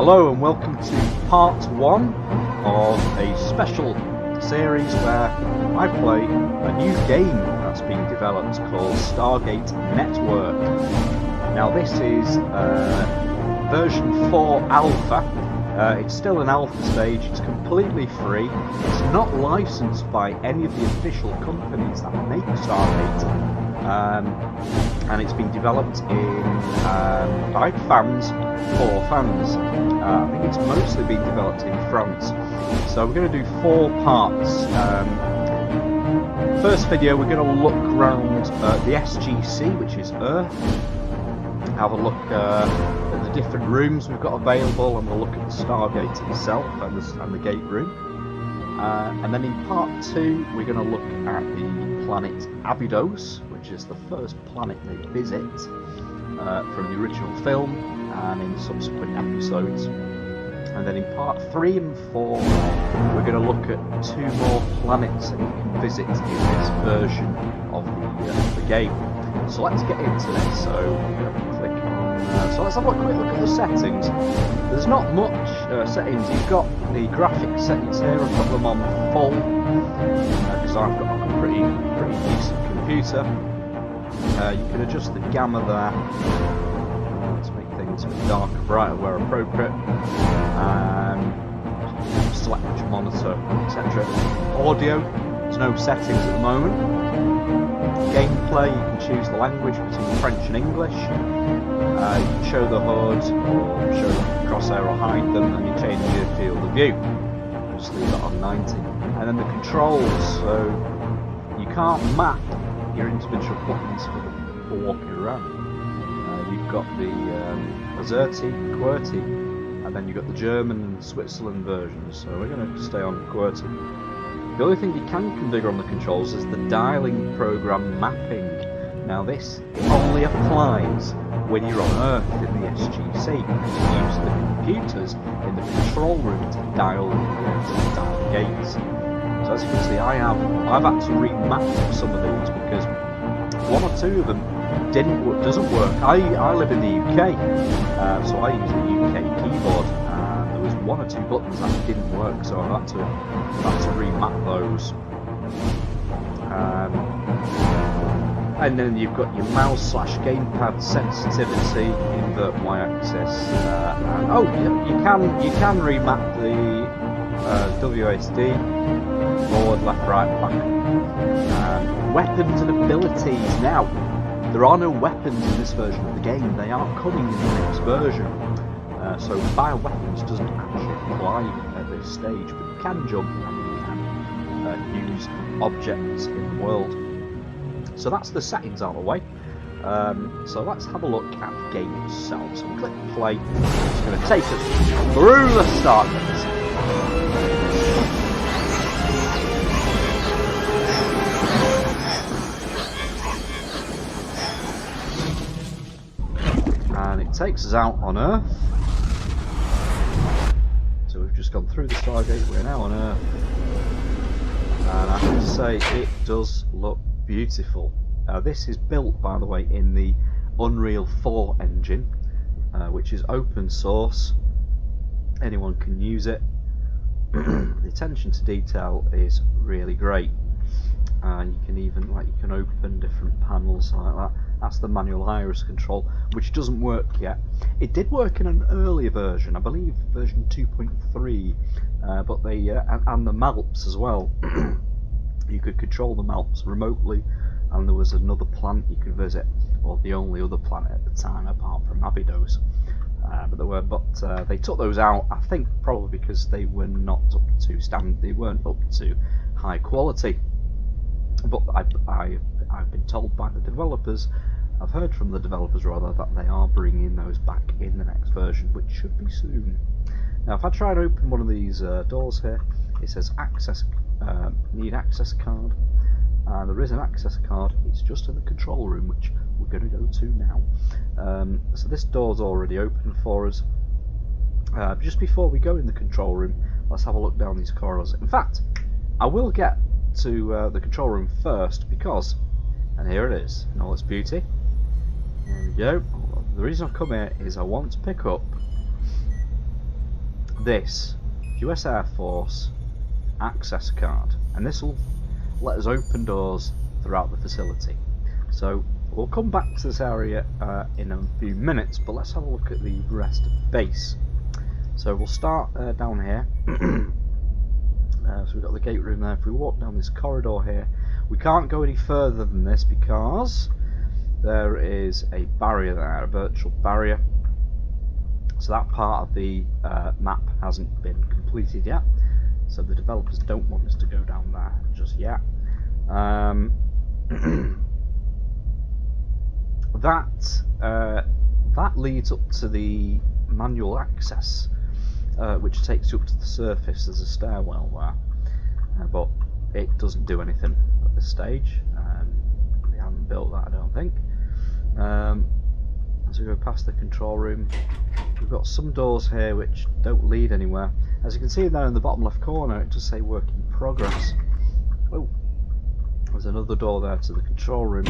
Hello and welcome to part 1 of a special series where I play a new game that's being developed called Stargate Network. Now this is version 4 alpha. It's still an alpha stage, it's completely free, it's not licensed by any of the official companies that make Stargate. And it's been developed by fans for fans. I think it's mostly been developed in France. So we're going to do 4 parts. First video, we're going to look around the SGC, which is Earth. Have a look at the different rooms we've got available, and we'll look at the Stargate itself and the gate room. And then in part 2, we're going to look at the planet Abydos, which is the first planet they visit from the original film and in subsequent episodes. And then in part 3 and 4, we're going to look at 2 more planets that you can visit in this version of the game. So let's get into this. So we're going to click on. So let's have a quick look at the settings. There's not much settings. You've got the graphics settings here. I've got them on full because I've got a pretty decent computer. You can adjust the gamma there to make things a bit darker, brighter where appropriate. Select which monitor, etc. Audio, there's no settings at the moment. Gameplay, you can choose the language between French and English. You can show the HUD or show the crosshair or hide them, and you change your field of view. Just leave it on 90. And then the controls, so you can't map your individual buttons for walking around. You've got the Azerty, QWERTY, and then you've got the German and Switzerland versions, so we're going to stay on QWERTY. The only thing you can configure on the controls is the dialing program mapping. Now this only applies when you're on Earth in the SGC, because you use the computers in the control room to dial the gates. So as you can see, I've had to remap some of these because 1 or 2 of them doesn't work. I live in the UK, so I use the UK keyboard, and there was 1 or 2 buttons that didn't work, so I had to remap those. And then you've got your mouse/gamepad sensitivity, invert y-axis, and oh, you can remap the WASD, forward, left, right, back. Weapons and abilities. Now, there are no weapons in this version of the game. They are coming in the next version. So fire weapons doesn't actually apply at this stage, but you can jump and you can use objects in the world. So that's the settings out of the way. So let's have a look at the game itself. So we click play. It's going to take us through the Stargate. And it takes us out on Earth. So we've just gone through the Stargate, we're now on Earth. And I have to say, it does look beautiful. This is built, by the way, in the Unreal 4 engine, which is open source. Anyone can use it. The attention to detail is really great. You can even you can open different panels like that. That's the manual iris control, which doesn't work yet. It did work in an earlier version, I believe version 2.3, but they and the Malps as well. You could control the Malps remotely, and there was another planet you could visit, or the only other planet at the time apart from Abydos. But they took those out, I think probably because they were not up to standard, they weren't up to high quality. But I've been told by the developers, I've heard from the developers rather, that they are bringing those back in the next version, which should be soon. Now if I try to open one of these doors here, it says access, need access card. There is an access card, it's just in the control room, which we're going to go to now. So this door's already open for us. Just before we go in the control room, let's have a look down these corridors. In fact, I will get to the control room first because, and here it is in all its beauty. There we go. The reason I've come here is I want to pick up this US Air Force access card, and this will let us open doors throughout the facility. So we'll come back to this area in a few minutes, but let's have a look at the rest of the base. So we'll start down here. So we've got the gate room there. If we walk down this corridor here, we can't go any further than this because there is a barrier there, a virtual barrier. So that part of the map hasn't been completed yet, so the developers don't want us to go down there just yet. That leads up to the manual access, which takes you up to the surface. There's a stairwell there, but it doesn't do anything at this stage. They haven't built that, I don't think. As we go past the control room, we've got some doors here which don't lead anywhere. As you can see there in the bottom left corner, it does say work in progress. Oh, there's another door there to the control room,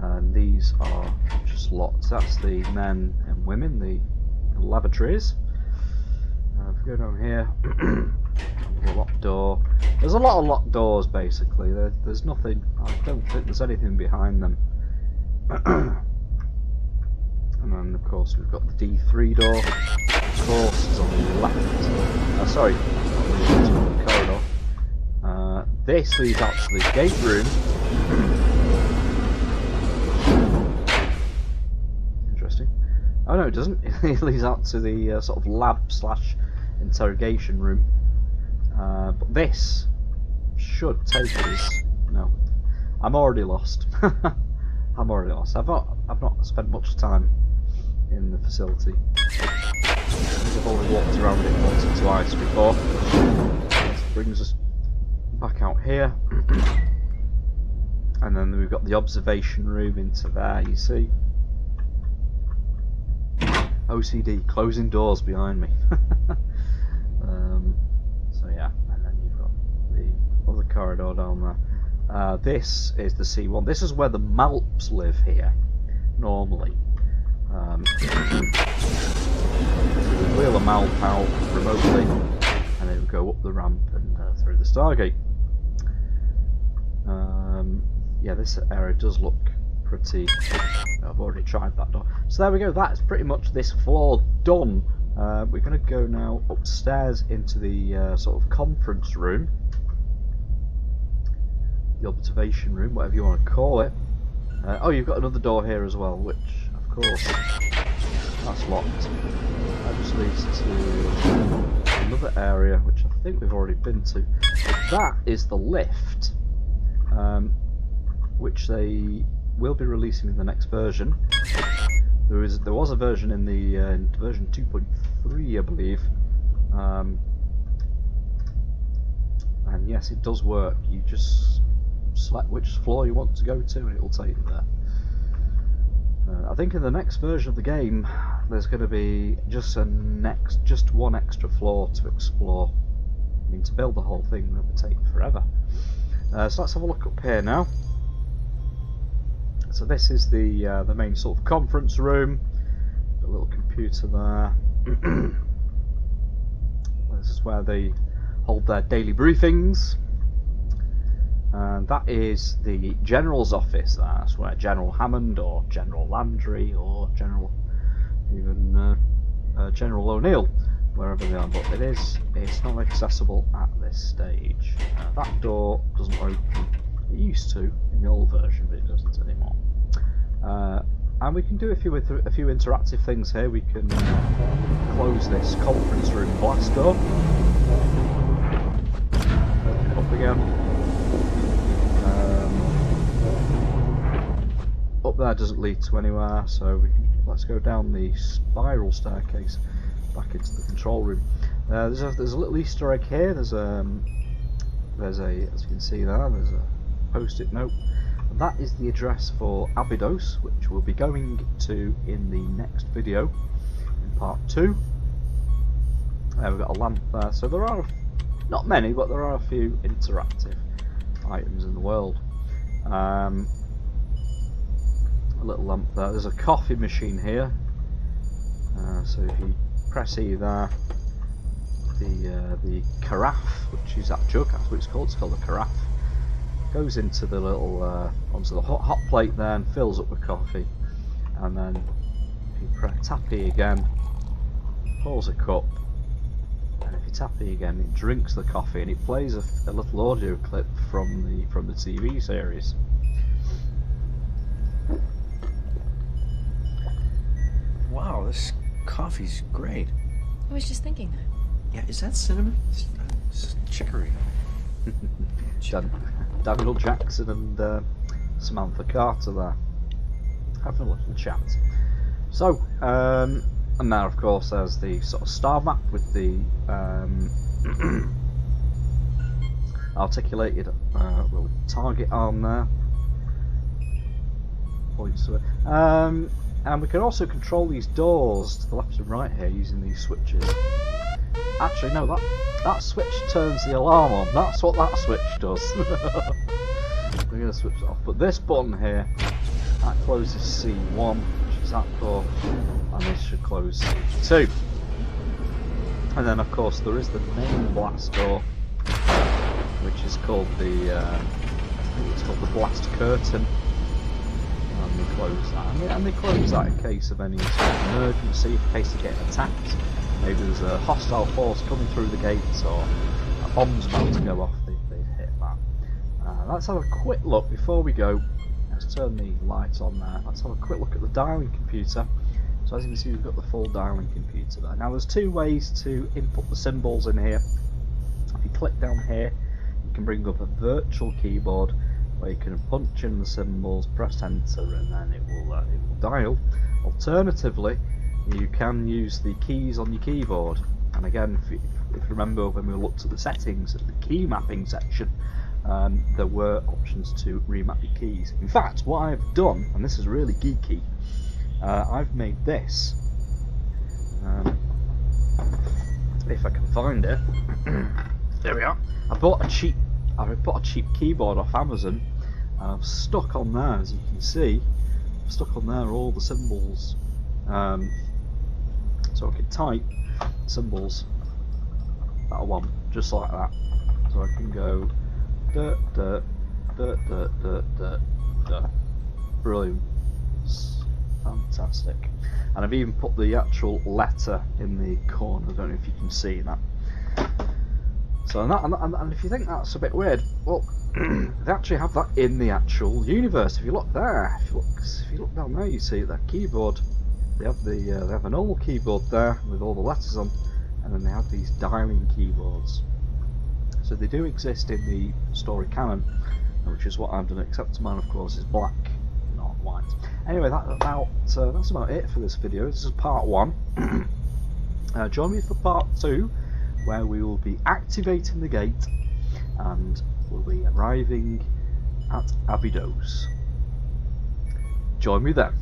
and these are just locked. That's the men and women, the lavatories. If we go down here, there's a locked door. There's a lot of locked doors basically. There's nothing, I don't think there's anything behind them. And then of course we've got the D3 door, of course is on the left, sorry, on the corridor. This leads out to the gate room. Interesting. Oh no, it doesn't. It leads out to the sort of lab slash interrogation room. But this should take us. No, I'm already lost. I'm already lost. I've not spent much time in the facility. I think I've only walked around it once or twice before. That brings us back out here. And then we've got the observation room into there, you see. OCD, closing doors behind me. So yeah, and then you've got the other corridor down there. This is the C1. This is where the Malps live here, normally. So we wheel a Malp out remotely, and it will go up the ramp and through the Stargate. Yeah, this area does look pretty. I've already tried that door. So there we go. That's pretty much this floor done. We're going to go now upstairs into the sort of conference room, the observation room, whatever you want to call it. Oh, you've got another door here as well, which, of course, that's locked. That just leads to another area, which I think we've already been to. That is the lift, which they will be releasing in the next version. There was a version in the version 2.3, I believe, and yes, it does work. You just select which floor you want to go to, and it will take you there. I think in the next version of the game, there's going to be just one extra floor to explore. I mean, to build the whole thing, that would take forever. So let's have a look up here now. So this is the main sort of conference room. Got a little computer there. This is where they hold their daily briefings. And that is the General's office. That's where General Hammond or General Landry or General O'Neill, wherever they are. But it's not accessible at this stage. That door doesn't open. It used to in the old version, but it doesn't anymore. And we can do a few interactive things here. We can close this conference room blast door. Up again. Up there doesn't lead to anywhere, so let's go down the spiral staircase back into the control room. There's a little Easter egg here. There's a, as you can see there, there's a post-it note. And that is the address for Abydos, which we'll be going to in the next video, in part 2. We've got a lamp there, so there are not many, but there are a few interactive items in the world. A little lamp there. There's a coffee machine here, so if you press E there, the carafe, which is that jug. That's what it's called. It's called a carafe. Goes into the little onto the hot plate there and fills up with coffee, and then if you tap E again, pulls a cup, and if you tap E again, it drinks the coffee, and it plays a little audio clip from the TV series. Wow, this coffee's great. I was just thinking that. Yeah, is that cinnamon? It's chicory. Daniel Jackson and Samantha Carter there having a little chat. So, and now of course there's the sort of star map with the articulated little target arm there. Points to it. And we can also control these doors to the left and right here using these switches. Actually, no, that switch turns the alarm on. That's what that switch does. We're going to switch it off. But this button here, that closes C1, which is that door, and this should close C2. And then, of course, there is the main blast door, which is called the, I think it's called the blast curtain. And they close that, and they close that in case of any sort of emergency, in case they're getting attacked. Maybe there's a hostile force coming through the gates, or a bomb's about to go off. They hit that. Let's have a quick look before we go. Let's turn the lights on there. Let's have a quick look at the dialing computer. So as you can see, we've got the full dialing computer there. Now there's two ways to input the symbols in here. If you click down here, you can bring up a virtual keyboard where you can punch in the symbols, press enter, and then it will dial. Alternatively, you can use the keys on your keyboard. And again, if you remember when we looked at the settings at the key mapping section, there were options to remap your keys. In fact, what I've done, and this is really geeky, I've made this. If I can find it, there we are. I bought a cheap keyboard off Amazon, and I've stuck on there, as you can see, I've stuck on there all the symbols, so I can type symbols that I want, just like that. So I can go brilliant, fantastic. And I've even put the actual letter in the corner. I don't know if you can see that. So and if you think that's a bit weird, well, they actually have that in the actual universe. If you look there, if you look down there, you see that keyboard. They have a normal keyboard there with all the letters on, and then they have these dialing keyboards. So they do exist in the story canon, which is what I've done. Except mine, of course, is black, not white. Anyway, that's about it for this video. This is part 1. Join me for part 2. Where we will be activating the gate and we'll be arriving at Abydos. Join me then.